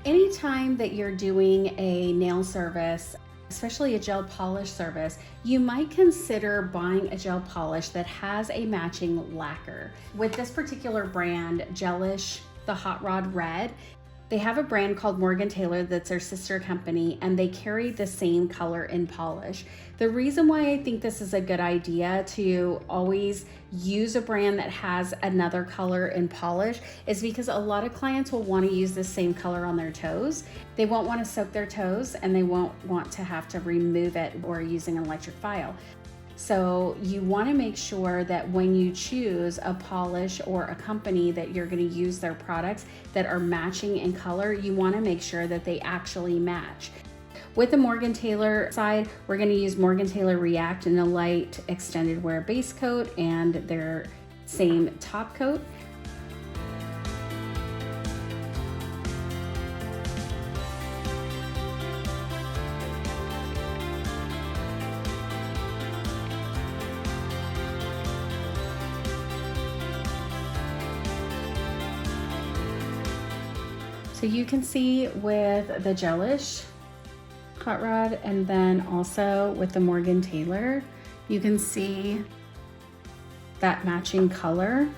Anytime that you're doing a nail service, especially a gel polish service, you might consider buying a gel polish that has a matching lacquer. With this particular brand, Gelish, the Hot Rod Red, they have a brand called Morgan Taylor that's their sister company, and they carry the same color in polish. The reason why I think this is a good idea to always use a brand that has another color in polish is because a lot of clients will want to use the same color on their toes. They won't want to soak their toes, and they won't want to have to remove it or using an electric file. So you want to make sure that when you choose a polish or a company that you're going to use their products that are matching in color, you want to make sure that they actually match. With the Morgan Taylor side, we're going to use Morgan Taylor React in a light extended wear base coat and their same top coat. So you can see with the Gelish Hot Rod and then also with the Morgan Taylor, you can see that matching color.